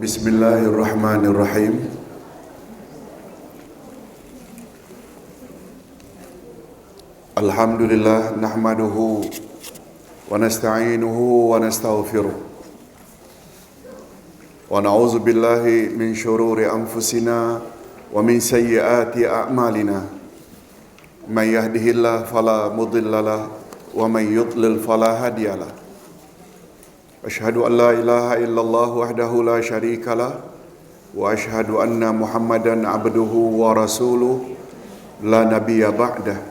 Bismillahirrahmanirrahim. Alhamdulillah nahmaduhu wa nasta'inuhu wa nastaghfiruh. Wa na'udzu billahi min shururi anfusina wa min sayyiati a'malina. Man yahdihillahu fala mudilla lahu wa man yudlil fala hadiya lahu. Asyhadu an la ilaha illallah wahdahu la syarika lah wa asyhadu anna Muhammadan abduhu wa rasuluh la nabiyya ba'dah.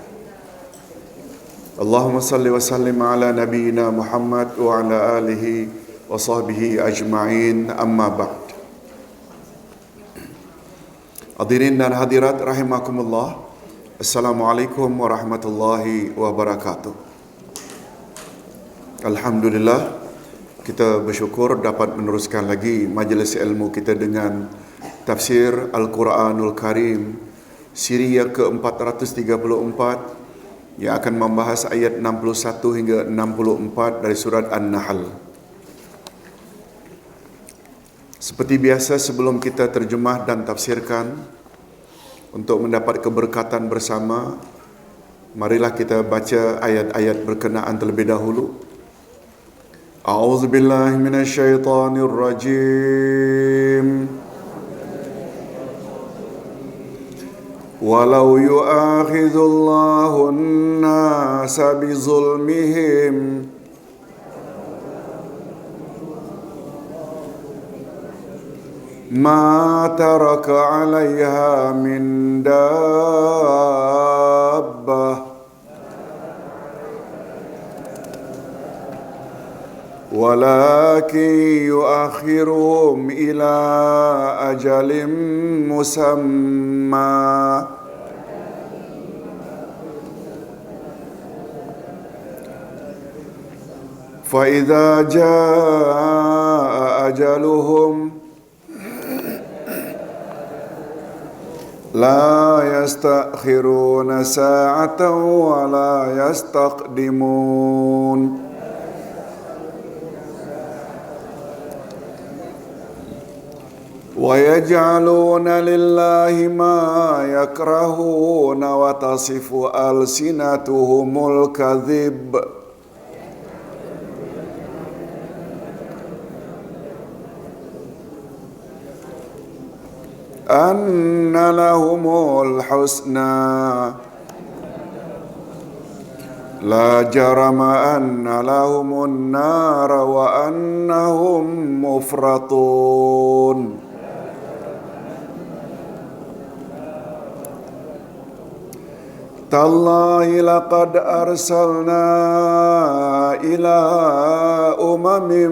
Allahumma salli wa sallim ala nabiyyina Muhammad wa ala alihi wa sahbihi ajma'in, amma ba'd. Hadirin dan hadirat rahimakumullah, Assalamualaikum warahmatullahi wabarakatuh. Alhamdulillah, kita bersyukur dapat meneruskan lagi majlis ilmu kita dengan tafsir Al-Quranul Karim siri yang ke-434 yang akan membahas ayat 61 hingga 64 dari surat An-Nahl. Seperti biasa, sebelum kita terjemah dan tafsirkan untuk mendapat keberkatan bersama, marilah kita baca ayat-ayat berkenaan terlebih dahulu. A'udzu billahi minasyaitonir rajim. Walau yu'akhidhullahu an-nasa bizulmihim ma taraka 'alayha min dabbah walakin yu'akhiruhum ila ajalin musamma fa idza jaa ajaluhum la yastakhiruna sa'atan wa la yastaqdimun. وَيَجْعَلُونَ لِلَّهِ مَا يَكْرَهُونَ وَتَصِفُ أَلْسِنَتُهُمُ الْكَذِبَ أَنَّ لَهُمُ الْحُسْنَى لَا جَرَمَ أَنَّ لَهُمُ النَّارَ وَأَنَّهُمْ مُفْرَطُونَ. Tallahi laqad arsalna ila umamin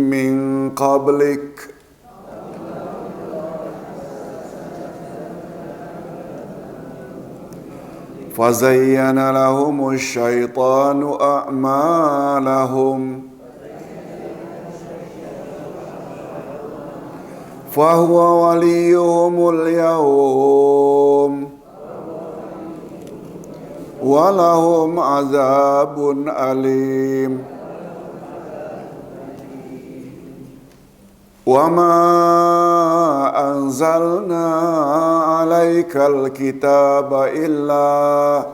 min qablik fazayyana lahumus syaitanu a'malahum fahuwa waliyuhumul yawm walahum azabun alim. Wama anzalna alaikal kitaba illa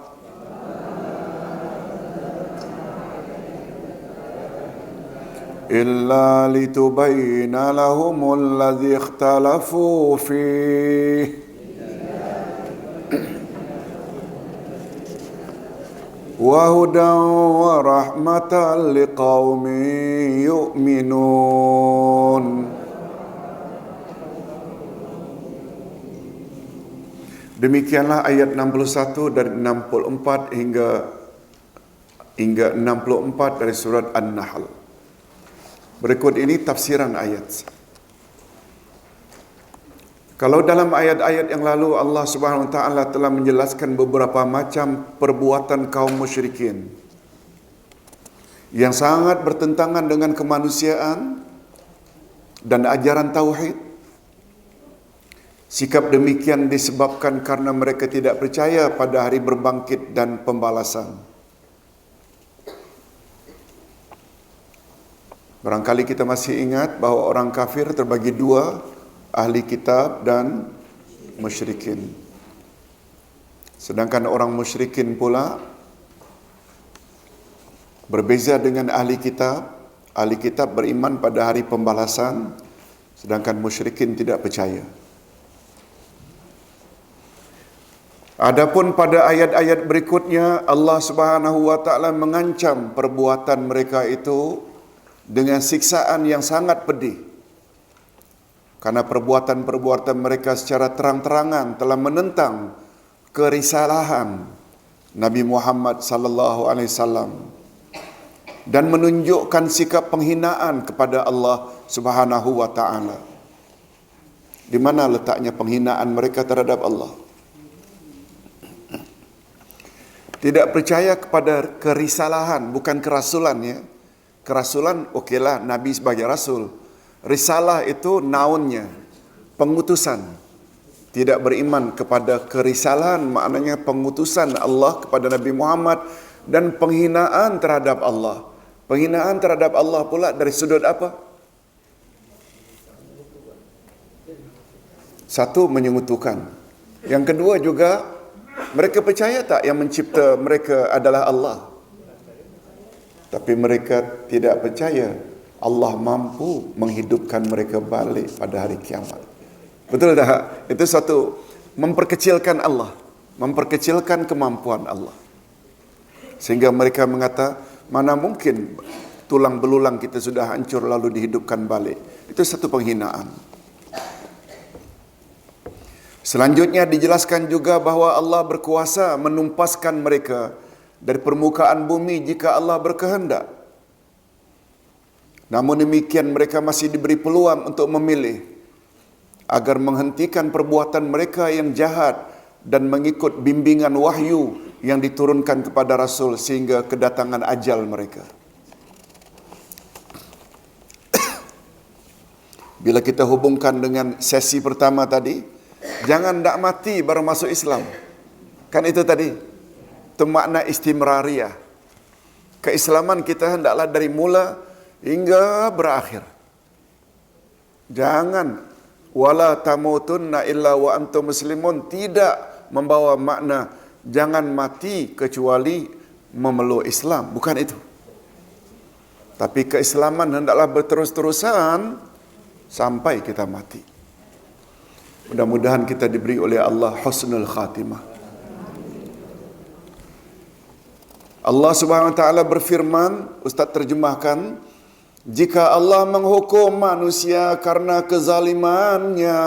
litubayyina lahumul ladzi ikhtalafu fihi wa hudan wa rahmatan liqaumin yu'minun. Demikianlah ayat 61 dan 64 hingga 64 dari surat An-Nahl. Berikut ini tafsiran ayat. Kalau dalam ayat-ayat yang lalu Allah Subhanahu wa taala telah menjelaskan beberapa macam perbuatan kaum musyrikin yang sangat bertentangan dengan kemanusiaan dan ajaran tauhid. Sikap demikian disebabkan karena mereka tidak percaya pada hari berbangkit dan pembalasan. Barangkali kita masih ingat bahawa orang kafir terbagi dua, ahli kitab dan musyrikin. Sedangkan orang musyrikin pula berbeza dengan ahli kitab. Ahli kitab beriman pada hari pembalasan, sedangkan musyrikin tidak percaya. Adapun pada ayat-ayat berikutnya, Allah Subhanahu wa taala mengancam perbuatan mereka itu dengan siksaan yang sangat pedih. Karena perbuatan-perbuatan mereka secara terang-terangan telah menentang kerisalahan Nabi Muhammad sallallahu alaihi wasallam dan menunjukkan sikap penghinaan kepada Allah Subhanahu wa taala. Di mana letaknya penghinaan mereka terhadap Allah? Tidak percaya kepada kerisalahan, bukan kerasulan ya. Kerasulan okeylah, Nabi sebagai rasul. Risalah itu naunnya, pengutusan. Tidak beriman kepada kerisalahan, maknanya pengutusan Allah kepada Nabi Muhammad, dan penghinaan terhadap Allah. Penghinaan terhadap Allah pula dari sudut apa? Satu, menyekutukan. Yang kedua juga, mereka percaya tak yang mencipta mereka adalah Allah? Tapi mereka tidak percaya Allah mampu menghidupkan mereka balik pada hari kiamat. Betul tak? Itu satu, memperkecilkan Allah, memperkecilkan kemampuan Allah. Sehingga mereka mengata, mana mungkin tulang belulang kita sudah hancur lalu dihidupkan balik. Itu satu penghinaan. Selanjutnya dijelaskan juga bahawa Allah berkuasa menumpaskan mereka dari permukaan bumi jika Allah berkehendak. Namun demikian mereka masih diberi peluang untuk memilih agar menghentikan perbuatan mereka yang jahat dan mengikut bimbingan wahyu yang diturunkan kepada Rasul sehingga kedatangan ajal mereka. Bila kita hubungkan dengan sesi pertama tadi, jangan tak mati baru masuk Islam. Kan itu tadi. Itu makna istimrariyah. Keislaman kita hendaklah dari mula hingga berakhir. Jangan wala tamutunna illa wa antum muslimun tidak membawa makna jangan mati kecuali memeluk Islam. Bukan itu. Tapi keislaman hendaklah berterus-terusan sampai kita mati. Mudah-mudahan kita diberi oleh Allah husnul khatimah. Allah Subhanahu wa taala berfirman, Ustaz terjemahkan, jika Allah menghukum manusia karena kezalimannya,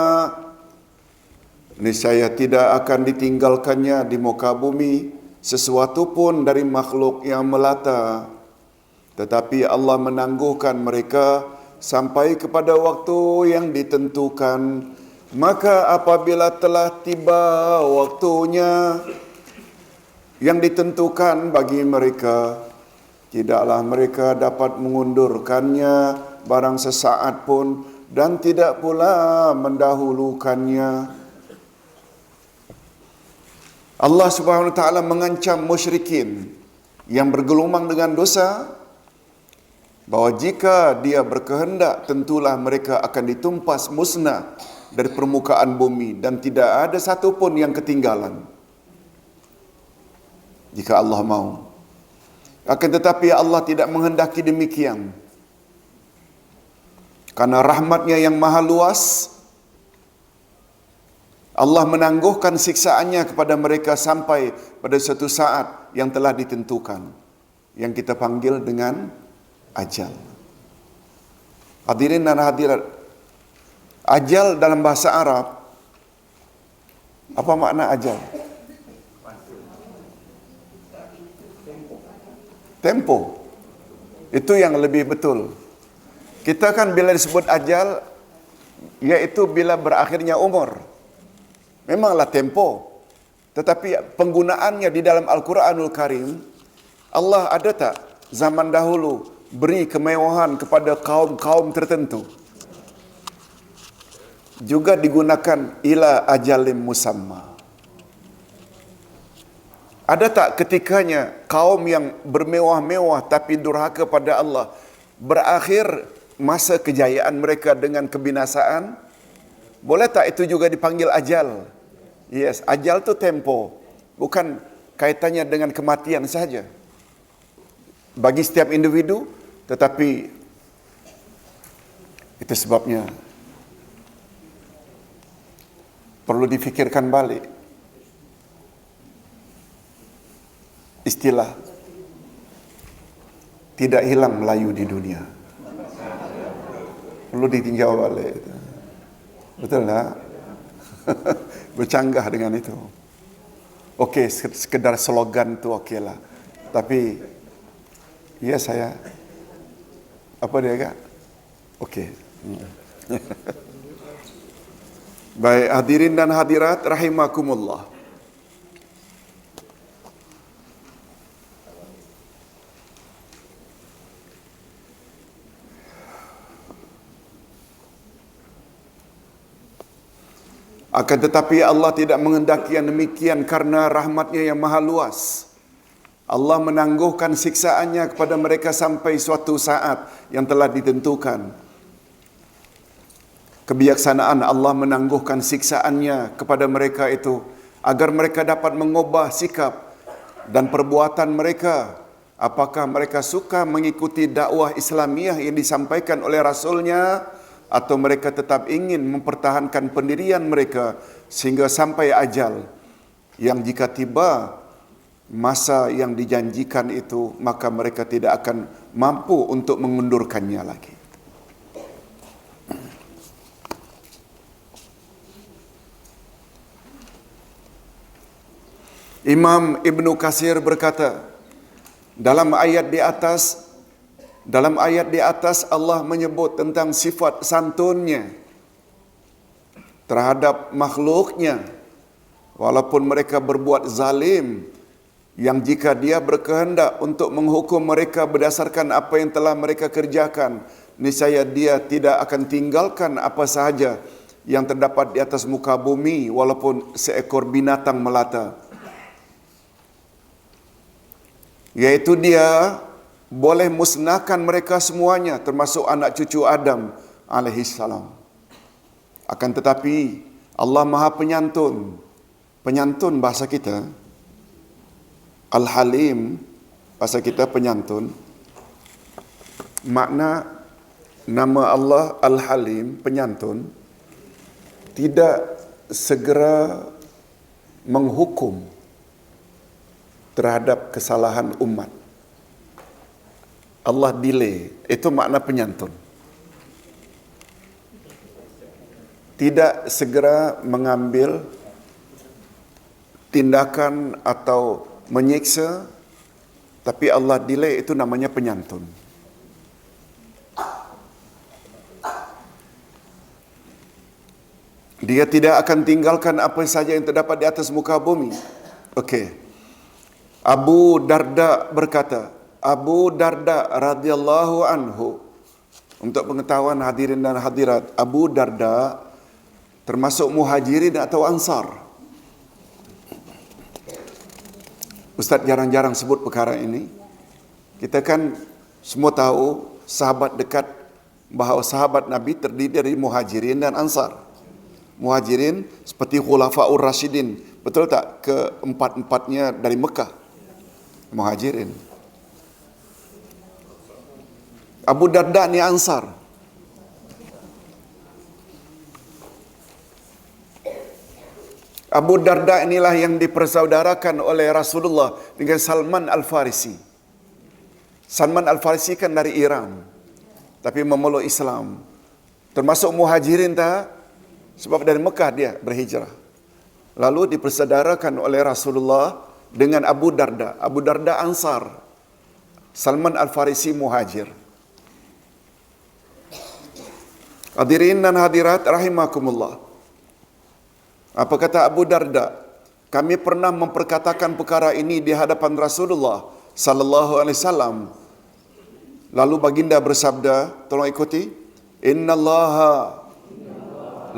niscaya tidak akan ditinggalkannya di muka bumi sesuatu pun dari makhluk yang melata, tetapi Allah menangguhkan mereka sampai kepada waktu yang ditentukan. Maka apabila telah tiba waktunya yang ditentukan bagi mereka, tidaklah mereka dapat mengundurkannya barang sesaat pun dan tidak pula mendahulukannya. Allah Subhanahu wa taala mengancam musyrikin yang bergelumang dengan dosa bahawa jika dia berkehendak tentulah mereka akan ditumpas musnah dari permukaan bumi dan tidak ada satu pun yang ketinggalan. Jika Allah mau. Akan tetapi Allah tidak menghendaki demikian. Karena rahmatnya yang maha luas, Allah menangguhkan siksaannya kepada mereka sampai pada suatu saat yang telah ditentukan, yang kita panggil dengan ajal. Hadirin dan hadirat, ajal dalam bahasa Arab, apa makna ajal? Tempo. Itu yang lebih betul. Kita kan bila disebut ajal, iaitu bila berakhirnya umur. Memanglah tempo. Tetapi penggunaannya di dalam Al-Quranul Karim, Allah ada tak zaman dahulu beri kemewahan kepada kaum-kaum tertentu? Juga digunakan ila ajalim musamma. Ada tak ketikanya kaum yang bermewah-mewah tapi durhaka pada Allah berakhir masa kejayaan mereka dengan kebinasaan, boleh tak itu juga dipanggil ajal? Yes, ajal tu tempo, bukan kaitannya dengan kematian saja. Bagi setiap individu, tetapi itu sebabnya perlu difikirkan balik istilah tidak hilang Melayu di dunia. Perlu ditinjau balik. Betul tak? Bercanggah dengan itu. Okey, sekedar slogan tu okeylah. Tapi ya saya apa dia kak? Okey. Baik, hadirin dan hadirat rahimakumullah. Akan tetapi Allah tidak mengendaki yang demikian karena rahmatnya yang maha luas. Allah menangguhkan siksaannya kepada mereka sampai suatu saat yang telah ditentukan. Kebijaksanaan Allah menangguhkan siksaannya kepada mereka itu agar mereka dapat mengubah sikap dan perbuatan mereka. Apakah mereka suka mengikuti dakwah Islamiah yang disampaikan oleh Rasulnya, atau mereka tetap ingin mempertahankan pendirian mereka sehingga sampai ajal yang jika tiba masa yang dijanjikan itu, maka mereka tidak akan mampu untuk mengundurkannya lagi. Imam Ibnu Katsir berkata, dalam ayat di atas Allah menyebut tentang sifat santunnya terhadap makhluknya, walaupun mereka berbuat zalim, yang jika dia berkehendak untuk menghukum mereka berdasarkan apa yang telah mereka kerjakan, niscaya dia tidak akan tinggalkan apa sahaja yang terdapat di atas muka bumi, walaupun seekor binatang melata. Yaitu dia boleh musnahkan mereka semuanya, termasuk anak cucu Adam alaihissalam. Akan tetapi Allah Maha Penyantun. Penyantun bahasa kita, Al-Halim bahasa kita penyantun. Makna nama Allah Al-Halim, penyantun, tidak segera menghukum terhadap kesalahan umat. Allah delay, itu makna penyantun. Tidak segera mengambil tindakan atau menyiksa, tapi Allah delay, itu namanya penyantun. Dia tidak akan tinggalkan apa saja yang terdapat di atas muka bumi. Okey. Abu Darda berkata, Abu Darda radhiyallahu anhu, untuk pengetahuan hadirin dan hadirat, Abu Darda termasuk muhajirin atau ansar. Ustaz jarang-jarang sebut perkara ini. Kita kan semua tahu sahabat dekat, bahawa sahabat Nabi terdiri dari muhajirin dan ansar. Muhajirin seperti Khulafaur Rasyidin, betul tak? Keempat-empatnya dari Mekah, muhajirin. Abu Darda ni ansar. Abu Darda inilah yang dipersaudarakan oleh Rasulullah dengan Salman Al-Farisi. Salman Al-Farisi kan dari Iran, tapi memeluk Islam. Termasuk muhajirin tak? Sebab dari Mekah dia berhijrah. Lalu dipersaudarakan oleh Rasulullah dengan Abu Darda. Abu Darda ansar, Salman Al-Farisi muhajir. Hadirin dan hadirat rahimakumullah. Apa kata Abu Darda? Kami pernah memperkatakan perkara ini di hadapan Rasulullah sallallahu alaihi wasallam. Lalu baginda bersabda, tolong ikuti, innallaha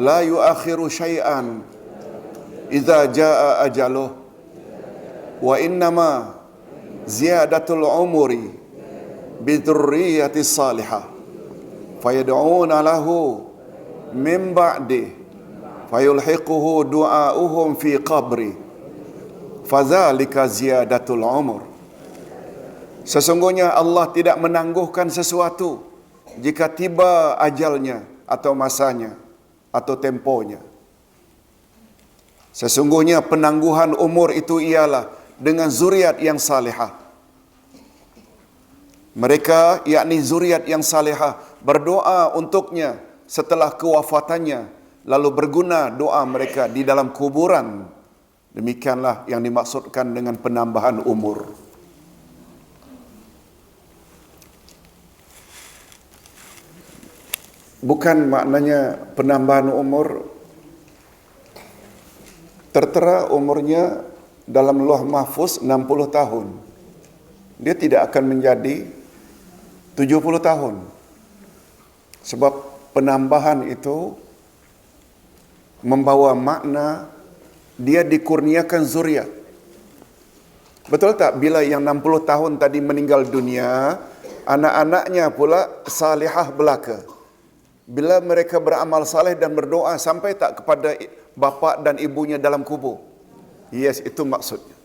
la yuakhiru syai'an idza jaa ajaluh wa innama ziyadatul umuri bidurriyati salihah fayad'una lahu min ba'di fayulhiquhu du'auhum fi qabri fadzalika ziyadatul umur. Sesungguhnya Allah tidak menangguhkan sesuatu jika tiba ajalnya atau masanya atau temponya. Sesungguhnya penangguhan umur itu ialah dengan zuriat yang salihah. Mereka, yakni zuriat yang salihah, berdoa untuknya setelah kewafatannya, lalu berguna doa mereka di dalam kuburan. Demikianlah yang dimaksudkan dengan penambahan umur. Bukan maknanya penambahan umur tertera umurnya dalam Lauh Mahfuz 60 tahun. Dia tidak akan menjadi 70 tahun. Sebab penambahan itu membawa makna dia dikurniakan zuriat. Betul tak bila yang 60 tahun tadi meninggal dunia, anak-anaknya pula salihah belaka. Bila mereka beramal saleh dan berdoa, sampai tak kepada bapa dan ibunya dalam kubur? Yes, itu maksudnya.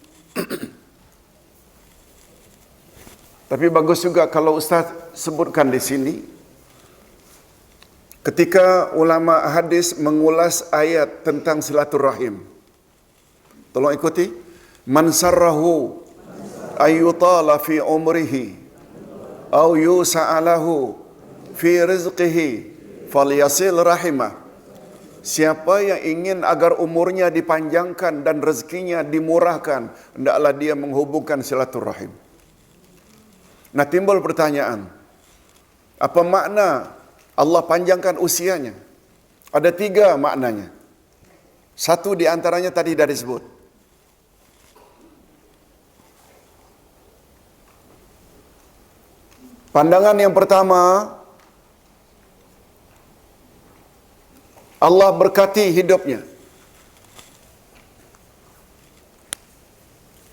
Tapi bagus juga kalau Ustaz sebutkan di sini, ketika ulama hadis mengulas ayat tentang silaturahim. Tolong ikuti. Man sarrahu ayyutala fi umrihi au yusa'alahu fi rizqihi falyasil rahimah. Siapa yang ingin agar umurnya dipanjangkan dan rezekinya dimurahkan, hendaklah dia menghubungkan silaturahim. Nah, timbul pertanyaan, apa makna Allah panjangkan usianya? Ada 3 maknanya. Satu di antaranya tadi dah disebut. Pandangan yang pertama, Allah berkati hidupnya.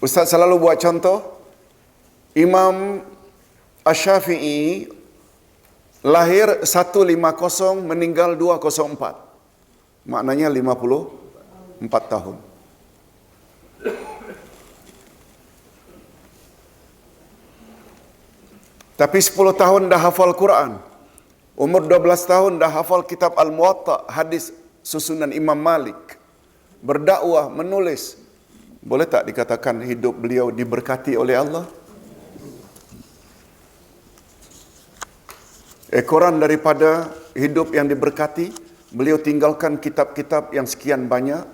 Ustaz selalu buat contoh, Imam Asy-Syafi'i lahir 150, meninggal 204. Maknanya 54 tahun. Tapi 10 tahun dah hafal Quran. Umur 12 tahun dah hafal kitab Al-Muwatta, hadis susunan Imam Malik. Berdakwah, menulis. Boleh tak dikatakan hidup beliau diberkati oleh Allah? Ekoran daripada hidup yang diberkati, beliau tinggalkan kitab-kitab yang sekian banyak.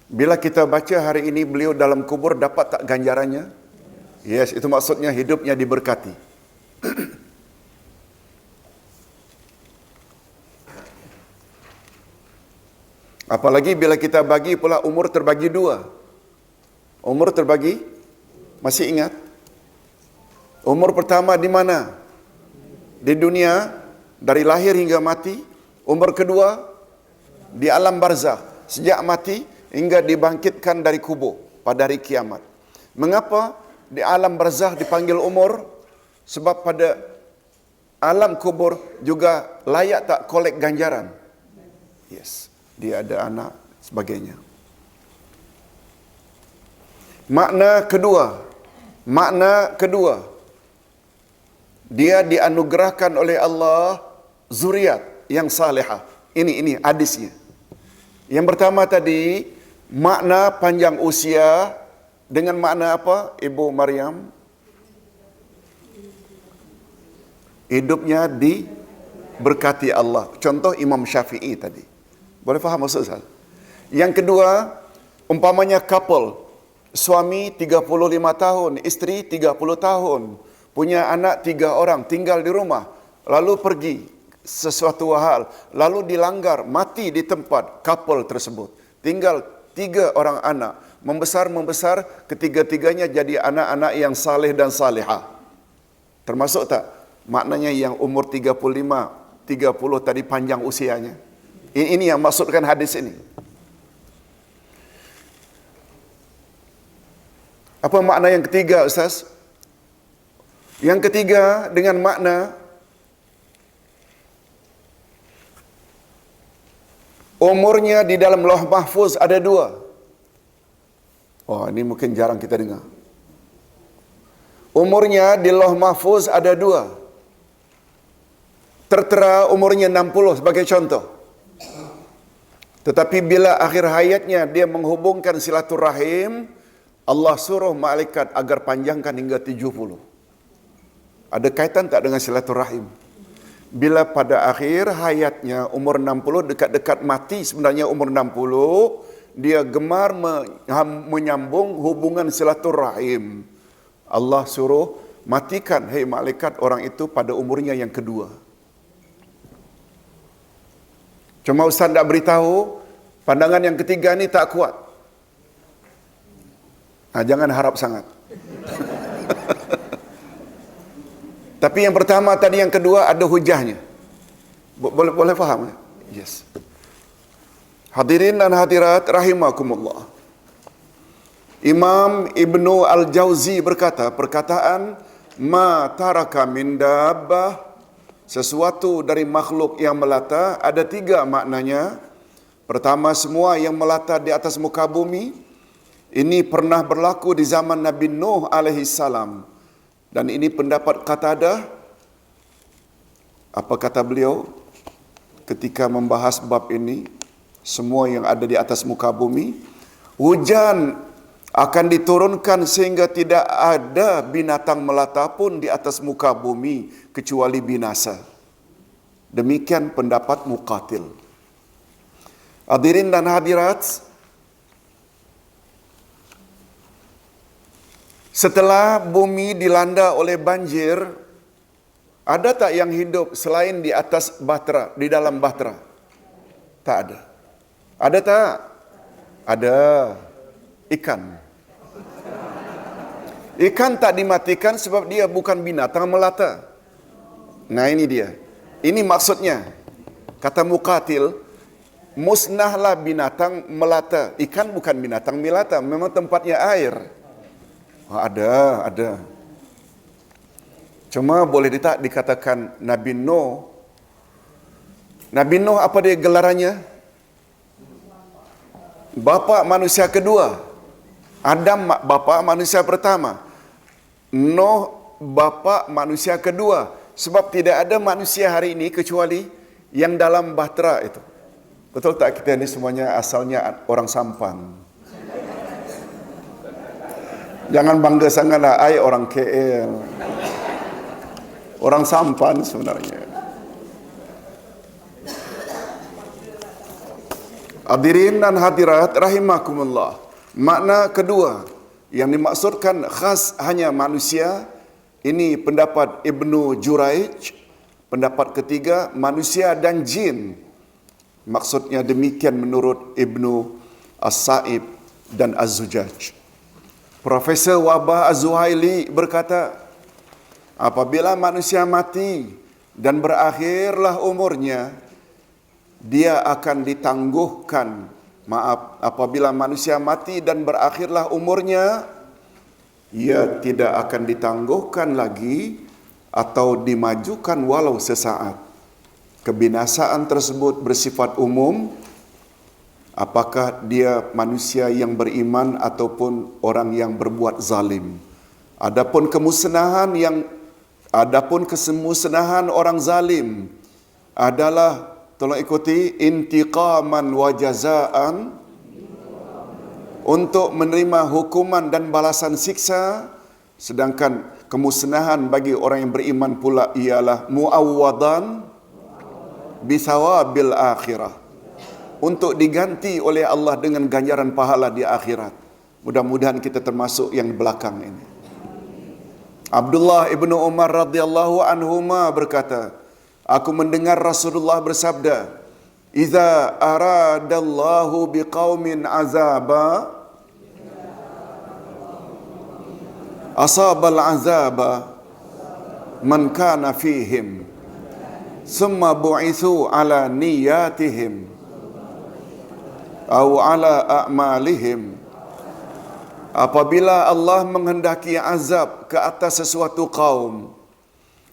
Bila kita baca hari ini beliau dalam kubur, dapat tak ganjarannya? Yes, itu maksudnya hidupnya diberkati. Apalagi bila kita bagi pula umur terbagi 2. Umur terbagi, masih ingat? Umur pertama di mana? Di dunia, dari lahir hingga mati. Umur kedua, di alam barzakh, sejak mati hingga dibangkitkan dari kubur pada hari kiamat. Mengapa di alam barzakh dipanggil umur? Sebab pada alam kubur juga layak tak kolek ganjaran? Yes, dia ada anak, sebagainya. Makna kedua, dia dianugerahkan oleh Allah zuriat yang salihah. Ini hadisnya. Yang pertama tadi, makna panjang usia dengan makna apa, Ibu Maryam? Hidupnya diberkati Allah. Contoh Imam Syafi'i tadi. Boleh faham maksud saya? Yang kedua, umpamanya couple, suami 35 tahun, isteri 30 tahun, punya anak 3 orang, tinggal di rumah, lalu pergi sesuatu hal, lalu dilanggar, mati di tempat couple tersebut. Tinggal 3 orang anak, membesar, ketiga-tiganya jadi anak-anak yang saleh dan salihah. Termasuk tak maknanya yang umur 35, 30 tadi panjang usianya? Ini yang maksudkan hadis ini. Apa makna yang ketiga, Ustaz? Yang ketiga dengan makna umurnya di dalam Lauh Mahfuz ada 2. Oh, ini mungkin jarang kita dengar. Umurnya di Lauh Mahfuz ada 2. Tertera umurnya 60 sebagai contoh. Tetapi bila akhir hayatnya dia menghubungkan silaturahim, Allah suruh malaikat agar panjangkan hingga 70. Ada kaitan tak dengan silaturahim? Bila pada akhir hayatnya umur 60, dekat-dekat mati sebenarnya umur 60, dia gemar menyambung hubungan silaturahim. Allah suruh matikan, hei malaikat, orang itu pada umurnya yang kedua. Cuma Ustaz tak beritahu, pandangan yang ketiga ni tak kuat. Jangan harap sangat. Tapi yang pertama tadi, yang kedua ada hujahnya. Boleh faham? Yes. Hadirin dan hadirat rahimakumullah. Imam Ibnu Al-Jauzi berkata, perkataan ma taraka min dabbah, sesuatu dari makhluk yang melata, ada 3 maknanya. Pertama, semua yang melata di atas muka bumi. Ini pernah berlaku di zaman Nabi Nuh alaihi salam. Dan ini pendapat Qatadah. Apa kata beliau ketika membahas bab ini? Semua yang ada di atas muka bumi, hujan akan diturunkan sehingga tidak ada binatang melata pun di atas muka bumi kecuali binasa. Demikian pendapat Muqatil. Hadirin dan hadirat, setelah bumi dilanda oleh banjir, ada tak yang hidup selain di atas bahtera, di dalam bahtera? Tak ada. Ada tak? Ada. Ikan. Ikan tak dimatikan sebab dia bukan binatang melata. Nah, ini dia. Ini maksudnya. Kata Muqatil, musnahlah binatang melata. Ikan bukan binatang melata, memang tempatnya air. Ada. Cuma boleh tak dikatakan Nabi Nuh. Nabi Nuh apa dia gelarannya? Bapa manusia kedua. Adam bapa manusia pertama. Nuh bapa manusia kedua. Sebab tidak ada manusia hari ini kecuali yang dalam bahtera itu. Betul tak kita ini semuanya asalnya orang sampan? Jangan bangga sangatlah, ai orang KL. Orang sampan sebenarnya. Hadirin dan hadirat rahimakumullah. Makna kedua yang dimaksudkan khas hanya manusia, ini pendapat Ibnu Juraij. Pendapat ketiga, manusia dan jin. Maksudnya demikian menurut Ibnu As-Sa'ib dan Az-Zujaj. Profesor Wabah Az-Zuhaili berkata, apabila manusia mati dan berakhirlah umurnya, dia akan ditangguhkan. Apabila manusia mati dan berakhirlah umurnya, ia tidak akan ditangguhkan lagi atau dimajukan walau sesaat. Kebinasaan tersebut bersifat umum, apakah dia manusia yang beriman ataupun orang yang berbuat zalim. Adapun kemusnahan orang zalim adalah, tolong ikuti, intiqaman wa jazaan, untuk menerima hukuman dan balasan siksa. Sedangkan kemusnahan bagi orang yang beriman pula ialah muawwadan bisawabil akhirah, untuk diganti oleh Allah dengan ganjaran pahala di akhirat. Mudah-mudahan kita termasuk yang belakang ini. Abdullah ibnu Umar radhiyallahu anhuma berkata, aku mendengar Rasulullah bersabda, "Idza aradallahu biqaumin azaba, asabal azaba man kana fihim, summa bu'ithu ala niyatihim aw ala a'malihim Apabila Allah menghendaki azab ke atas sesuatu kaum,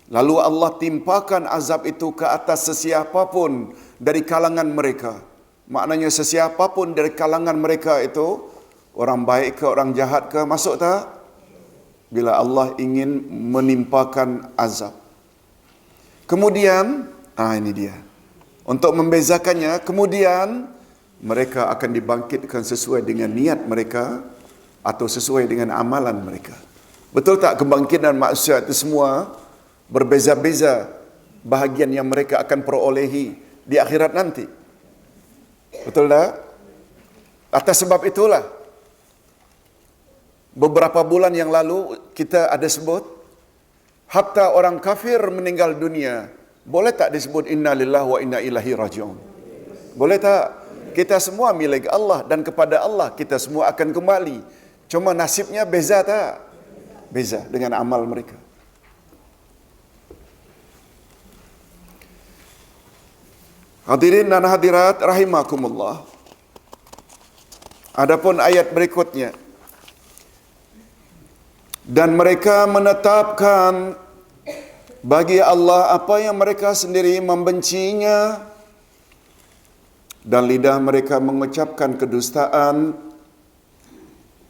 lalu Allah timpakan azab itu ke atas sesiapa pun dari kalangan mereka. Maknanya sesiapa pun dari kalangan mereka itu, orang baik ke orang jahat ke, masuk tak? Bila Allah ingin menimpakan azab. Kemudian, ini dia. Untuk membezakannya, kemudian mereka akan dibangkitkan sesuai dengan niat mereka atau sesuai dengan amalan mereka. Betul tak kebangkitan manusia itu semua berbeza-beza bahagian yang mereka akan perolehi di akhirat nanti? Betul tak? Atas sebab itulah beberapa bulan yang lalu kita ada sebut, hatta orang kafir meninggal dunia, boleh tak disebut inna lillahi wa inna ilaihi raji'un? Boleh tak? Kita semua milik Allah dan kepada Allah kita semua akan kembali. Cuma nasibnya beza tak? Beza dengan amal mereka. Hadirin dan hadirat rahimakumullah. Adapun ayat berikutnya, dan mereka menetapkan bagi Allah apa yang mereka sendiri membencinya, dan lidah mereka mengucapkan kedustaan,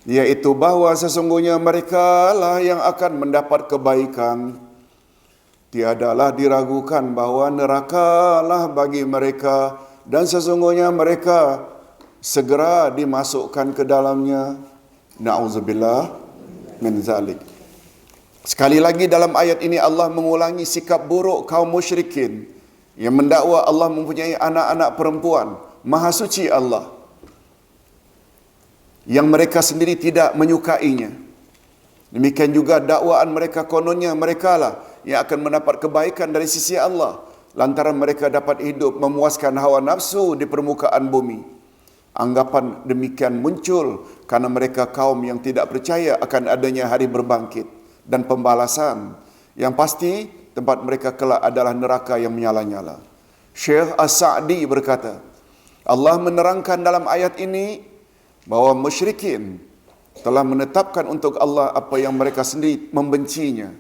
yaitu bahawa sesungguhnya mereka lah yang akan mendapat kebaikan. Tiadalah diragukan bahawa neraka lah bagi mereka, dan sesungguhnya mereka segera dimasukkan ke dalamnya. Na'udzubillah min zalik. Sekali lagi dalam ayat ini Allah mengulangi sikap buruk kaum musyrikin yang mendakwa Allah mempunyai anak-anak perempuan, maha suci Allah, yang mereka sendiri tidak menyukainya. Demikian juga dakwaan mereka, kononnya mereka lah yang akan mendapat kebaikan dari sisi Allah lantaran mereka dapat hidup memuaskan hawa nafsu di permukaan bumi. Anggapan demikian muncul karena mereka kaum yang tidak percaya akan adanya hari berbangkit dan pembalasan. Yang pasti tempat mereka kelak adalah neraka yang menyala-nyala. Syekh As-Sa'di berkata, Allah menerangkan dalam ayat ini bahawa musyrikin telah menetapkan untuk Allah apa yang mereka sendiri membencinya,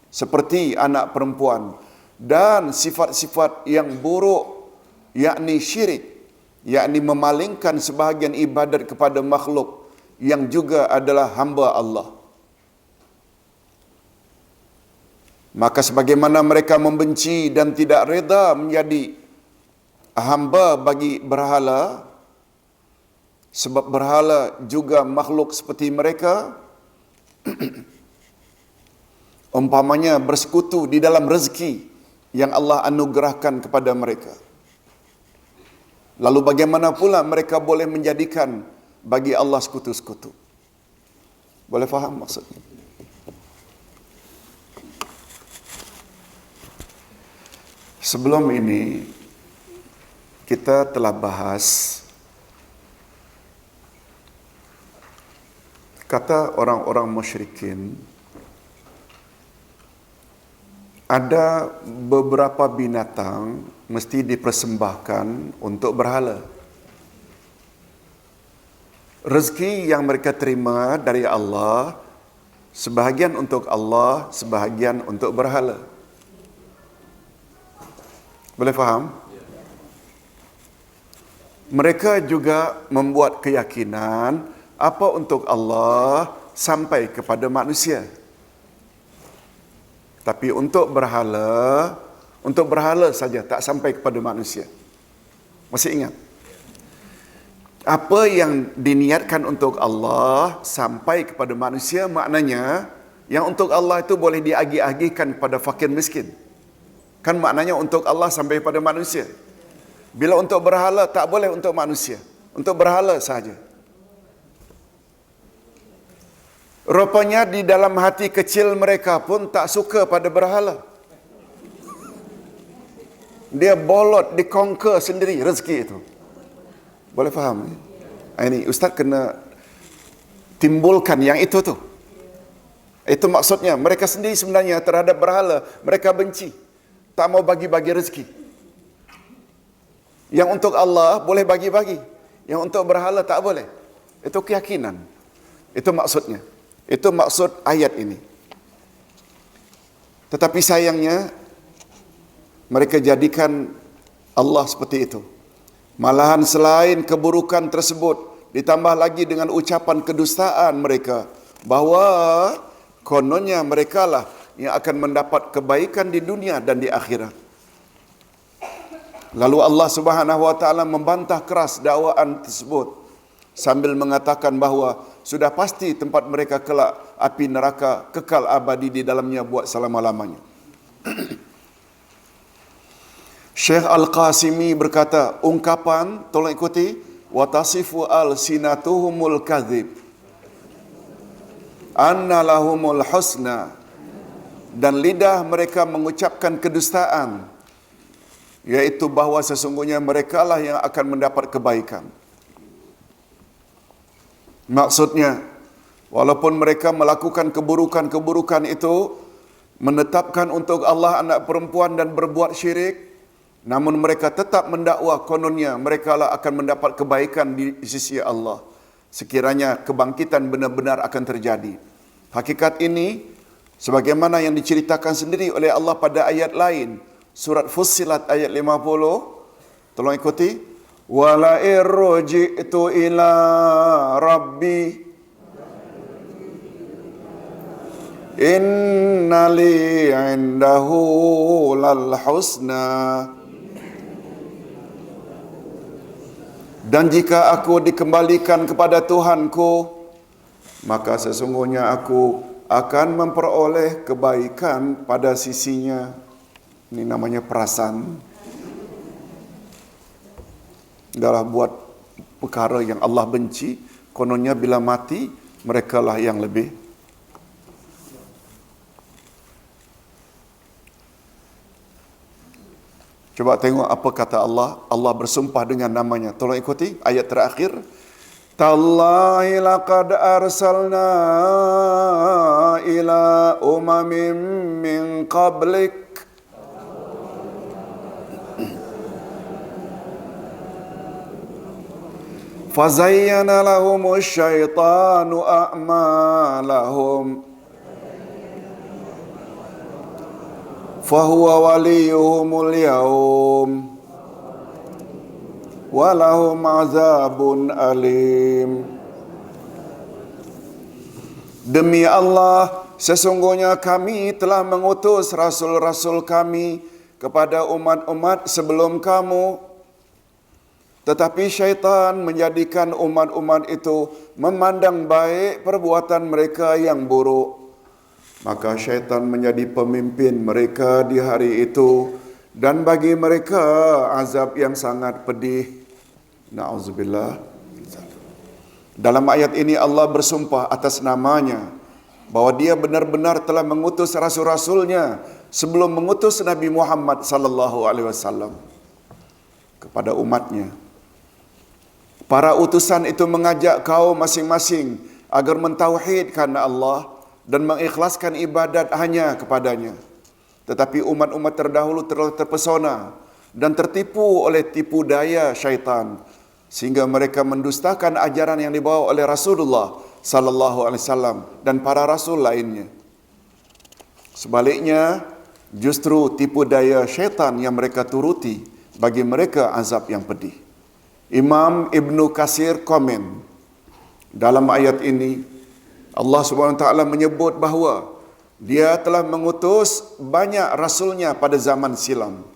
seperti anak perempuan dan sifat-sifat yang buruk, yakni syirik, yakni memalingkan sebahagian ibadat kepada makhluk yang juga adalah hamba Allah. Maka sebagaimana mereka membenci dan tidak reda menjadi hamba bagi berhala, sebab berhala juga makhluk seperti mereka, umpamanya bersekutu di dalam rezeki yang Allah anugerahkan kepada mereka. Lalu bagaimana pula mereka boleh menjadikan bagi Allah sekutu-sekutu? Boleh faham maksudnya? Sebelum ini kita telah bahas kata orang-orang musyrikin, ada beberapa binatang mesti dipersembahkan untuk berhala. Rezeki yang mereka terima dari Allah, sebahagian untuk Allah, sebahagian untuk berhala. Boleh faham? Mereka juga membuat keyakinan apa untuk Allah sampai kepada manusia. Tapi untuk berhala saja tak sampai kepada manusia. Masih ingat? Apa yang diniatkan untuk Allah sampai kepada manusia, maknanya yang untuk Allah itu boleh diagih-agihkan kepada fakir miskin. Kan maknanya untuk Allah sampai kepada manusia. Bila untuk berhala tak boleh untuk manusia, untuk berhala saja. Rupanya di dalam hati kecil mereka pun tak suka pada berhala. Dia bolot, dikongker sendiri rezeki itu. Boleh faham? Ini Ustaz kena timbulkan yang itu tu. Itu maksudnya. Mereka sendiri sebenarnya terhadap berhala mereka benci. Tak mau bagi-bagi rezeki. Yang untuk Allah boleh bagi-bagi. Yang untuk berhala tak boleh. Itu keyakinan. Itu maksudnya. Itu maksud ayat ini. Tetapi sayangnya mereka jadikan Allah seperti itu. Malahan selain keburukan tersebut, ditambah lagi dengan ucapan kedustaan mereka bahawa kononnya merekalah yang akan mendapat kebaikan di dunia dan di akhirat. Lalu Allah Subhanahu wa taala membantah keras dakwaan tersebut sambil mengatakan bahawa sudah pasti tempat mereka kelak api neraka kekal abadi di dalamnya buat selama-lamanya. Syekh Al-Qasimi berkata, ungkapan, tolong ikuti, wa tasifu al-sinatuhumul kadhib anna lahumul husna, dan lidah mereka mengucapkan kedustaan, yaitu bahawa sesungguhnya merekalah yang akan mendapat kebaikan. Maksudnya, walaupun mereka melakukan keburukan-keburukan itu, menetapkan untuk Allah anak perempuan dan berbuat syirik, namun mereka tetap mendakwa kononnya merekalah akan mendapat kebaikan di sisi Allah sekiranya kebangkitan benar-benar akan terjadi. Hakikat ini sebagaimana yang diceritakan sendiri oleh Allah pada ayat lain, surat Fussilat ayat 50. Tolong ikuti. Wala irji'tu ila rabbi innali indahu lal husna. Dan jika aku dikembalikan kepada Tuhanku, maka sesungguhnya aku akan memperoleh kebaikan pada sisinya. Ini namanya perasan. Adalah buat perkara yang Allah benci, kononnya bila mati, merekalah yang lebih. Coba tengok apa kata Allah. Allah bersumpah dengan namanya. Tolong ikuti ayat terakhir. Tallahi laqad arsalna ila umamin min qablik fazayyana lahumus syaitanu a'malahum fahuwa waliyuhumul yaum walahum azabun alim. Demi Allah, sesungguhnya kami telah mengutus rasul-rasul kami kepada umat-umat sebelum kamu, tetapi syaitan menjadikan umat-umat itu memandang baik perbuatan mereka yang buruk. Maka syaitan menjadi pemimpin mereka di hari itu, dan bagi mereka azab yang sangat pedih. Na'udzubillah. Dalam ayat ini Allah bersumpah atas namanya bahwa dia benar-benar telah mengutus rasul-rasulnya sebelum mengutus Nabi Muhammad sallallahu alaihi wasallam kepada umatnya. Para utusan itu mengajak kaum masing-masing agar mentauhidkan Allah dan mengikhlaskan ibadat hanya kepadanya. Tetapi umat-umat terdahulu telah terpesona dan tertipu oleh tipu daya syaitan, sehingga mereka mendustakan ajaran yang dibawa oleh Rasulullah sallallahu alaihi wasallam dan para rasul lainnya. Sebaliknya, justru tipu daya syaitan yang mereka turuti bagi mereka azab yang pedih. Imam Ibnu Katsir komen, dalam ayat ini Allah Subhanahu wa taala menyebut bahawa dia telah mengutus banyak rasulnya pada zaman silam.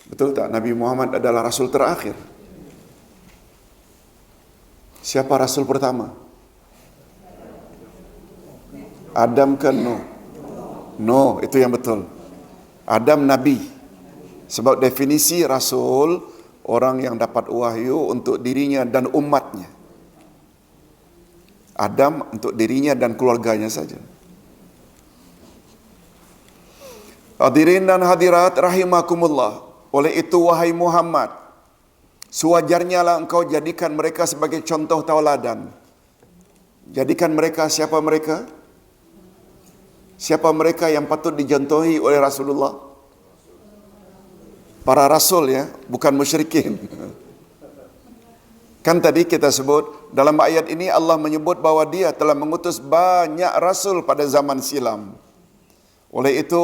Betul tak? Nabi Muhammad adalah rasul terakhir. Siapa rasul pertama? Adam ke Nuh? Nuh, itu yang betul. Adam nabi. Sebab definisi rasul, orang yang dapat wahyu untuk dirinya dan umatnya. Adam untuk dirinya dan keluarganya saja. Hadirin dan hadirat rahimakumullah. Oleh itu wahai Muhammad, sewajarnya lah engkau jadikan mereka sebagai contoh tauladan. Jadikan mereka siapa mereka? Siapa mereka yang patut dicontohi oleh Rasulullah? Para rasul ya, bukan musyrikin. Kan tadi kita sebut, dalam ayat ini Allah menyebut bahawa dia telah mengutus banyak rasul pada zaman silam. Oleh itu,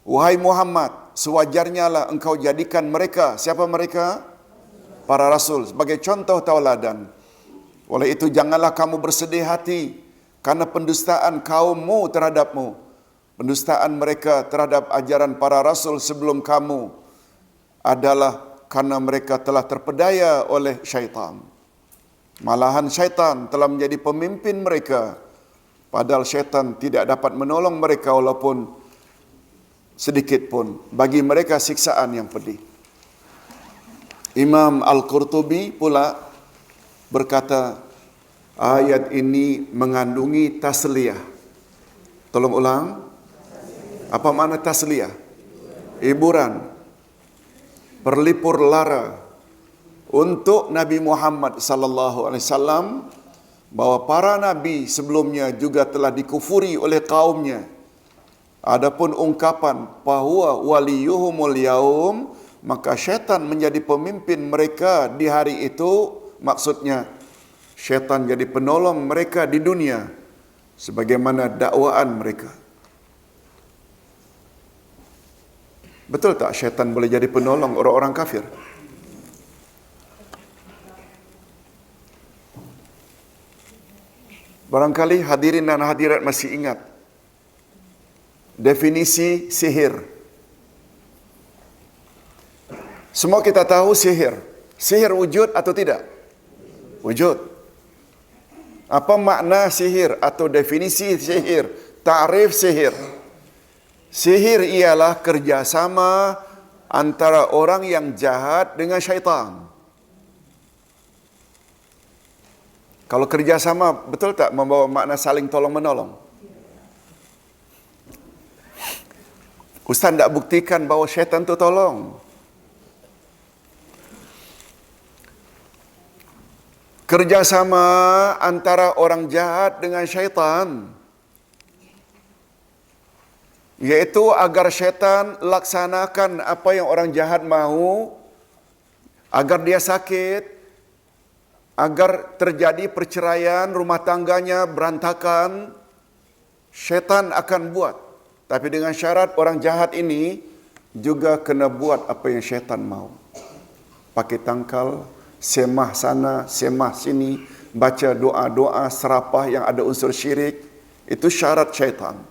wahai Muhammad, sewajarnya lah engkau jadikan mereka, siapa mereka? Para rasul, sebagai contoh tauladan. Oleh itu, janganlah kamu bersedih hati karena pendustaan kaummu terhadapmu. Pendustaan mereka terhadap ajaran para rasul sebelum kamu adalah karena mereka telah terpedaya oleh syaitan. Malahan syaitan telah menjadi pemimpin mereka, padahal syaitan tidak dapat menolong mereka walaupun sedikit pun. Bagi mereka siksaan yang pedih. Imam Al-Qurtubi pula berkata, ayat ini mengandungi tasliyah. Tolong ulang. Apa makna tasliyah? Hiburan, perlipur lara untuk Nabi Muhammad sallallahu alaihi wasallam bahwa para nabi sebelumnya juga telah dikufuri oleh kaumnya. Adapun ungkapan bahwa waliyuhumul yaum, maka syaitan menjadi pemimpin mereka di hari itu, maksudnya syaitan jadi penolong mereka di dunia sebagaimana dakwaan mereka. Betul tak syaitan boleh jadi penolong orang-orang kafir? Barangkali hadirin dan hadirat masih ingat definisi sihir. Semua kita tahu sihir. Sihir wujud atau tidak? Wujud. Apa makna sihir atau definisi sihir? Ta'rif sihir. Sihir ialah kerjasama antara orang yang jahat dengan syaitan. Kalau kerjasama, betul tak membawa makna saling tolong-menolong? Ustaz tak buktikan bahawa syaitan tu tolong. Kerjasama antara orang jahat dengan syaitan, iaitu agar syaitan laksanakan apa yang orang jahat mahu, agar dia sakit, agar terjadi perceraian, rumah tangganya berantakan, syaitan akan buat. Tapi dengan syarat orang jahat ini juga kena buat apa yang syaitan mahu. Pakai tangkal, semah sana, semah sini, baca doa-doa serapah yang ada unsur syirik, itu syarat syaitan.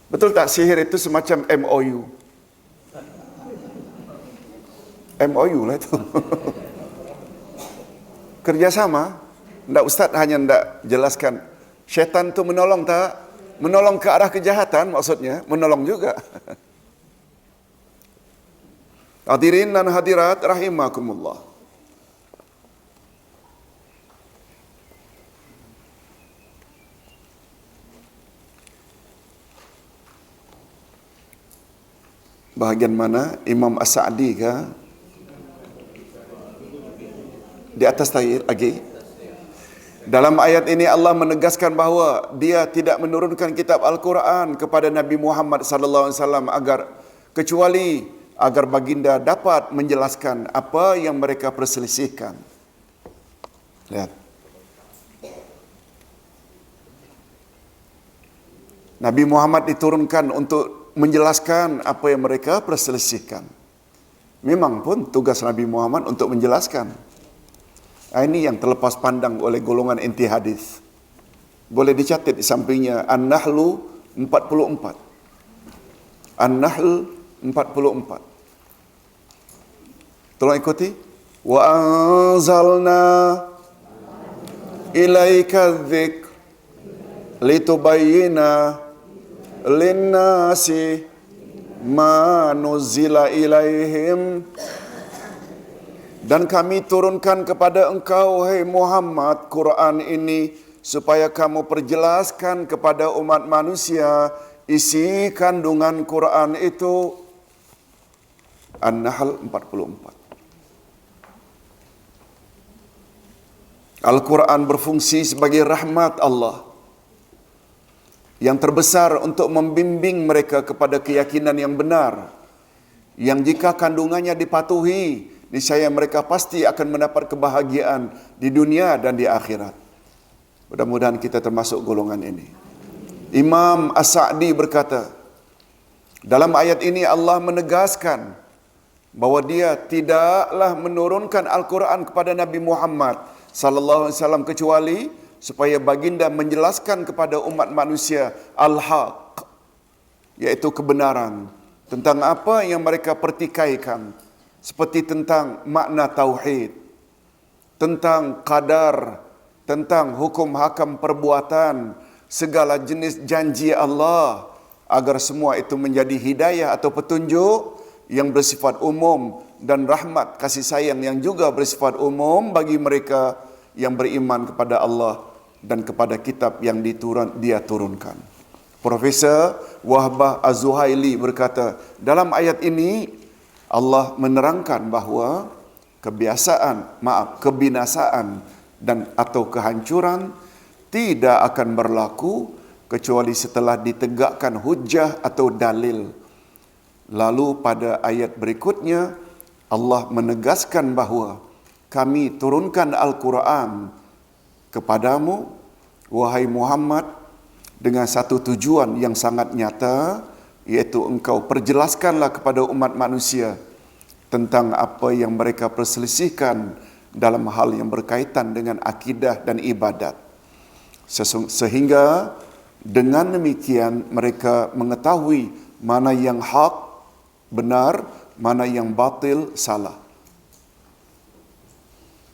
Betul tak sihir itu semacam MOU? MOU lah itu. Kerjasama. Ndak Ustaz hanya ndak jelaskan syaitan tu menolong tak? Menolong ke arah kejahatan maksudnya, menolong juga. Hadirin dan hadirat rahimakumullah. Bahagian mana? Imam As-Sa'di ke? Di atas tadi lagi. Dalam ayat ini Allah menegaskan bahawa dia tidak menurunkan kitab Al-Quran kepada Nabi Muhammad sallallahu alaihi wasallam kecuali agar baginda dapat menjelaskan apa yang mereka perselisihkan. Lihat. Nabi Muhammad diturunkan untuk menjelaskan apa yang mereka perselisihkan. Memang pun tugas Nabi Muhammad untuk menjelaskan. Ini yang terlepas pandang oleh golongan anti hadis. Boleh dicatat di sampingnya An-Nahl 44. An-Nahl 44. Tolong ikuti. Wa anzalna ilaika dzikr litubayyina linnasi ma nuzila ilaihim, dan kami turunkan kepada engkau hai Muhammad Quran ini supaya kamu perjelaskan kepada umat manusia isi kandungan Quran itu. An-Nahl 44. Al-Quran berfungsi sebagai rahmat Allah yang terbesar untuk membimbing mereka kepada keyakinan yang benar, yang jika kandungannya dipatuhi niscaya mereka pasti akan mendapat kebahagiaan di dunia dan di akhirat. Mudah-mudahan kita termasuk golongan ini. Imam As-Sa'di berkata, dalam ayat ini Allah menegaskan bahawa dia tidaklah menurunkan Al-Quran kepada Nabi Muhammad sallallahu alaihi wasallam kecuali supaya baginda menjelaskan kepada umat manusia al-haq, iaitu kebenaran tentang apa yang mereka pertikaikan, seperti tentang makna tauhid, tentang qadar, tentang hukum hakam perbuatan, segala jenis janji Allah, agar semua itu menjadi hidayah atau petunjuk yang bersifat umum dan rahmat kasih sayang yang juga bersifat umum bagi mereka yang beriman kepada Allah dan kepada kitab yang dia turunkan. Profesor Wahbah Az-Zuhaili berkata, dalam ayat ini Allah menerangkan bahawa kebinasaan dan atau kehancuran tidak akan berlaku kecuali setelah ditegakkan hujjah atau dalil. Lalu pada ayat berikutnya Allah menegaskan bahawa kami turunkan Al-Quran kepadamu, wahai Muhammad, dengan satu tujuan yang sangat nyata, iaitu engkau perjelaskanlah kepada umat manusia tentang apa yang mereka perselisihkan dalam hal yang berkaitan dengan akidah dan ibadat. Sehingga dengan demikian mereka mengetahui mana yang hak, benar, mana yang batil, salah.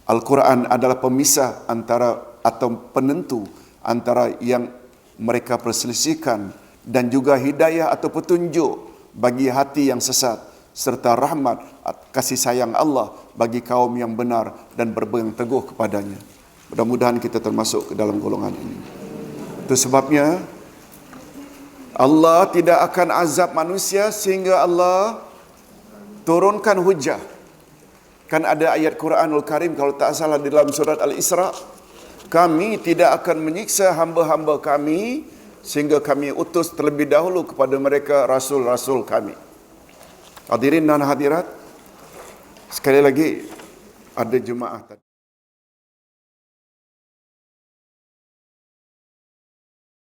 Al-Quran adalah pemisah antara atau penentu antara yang mereka perselisihkan dan juga hidayah atau petunjuk bagi hati yang sesat, serta rahmat kasih sayang Allah bagi kaum yang benar dan berpegang teguh kepadanya. Mudah-mudahan kita termasuk ke dalam golongan ini. Itu sebabnya Allah tidak akan azab manusia sehingga Allah turunkan hujah. Kan ada ayat Quranul Karim kalau tak salah di dalam surat Al-Isra, kami tidak akan menyiksa hamba-hamba kami sehingga kami utus terlebih dahulu kepada mereka rasul-rasul kami. Hadirin dan hadirat, sekali lagi ada jemaah tadi.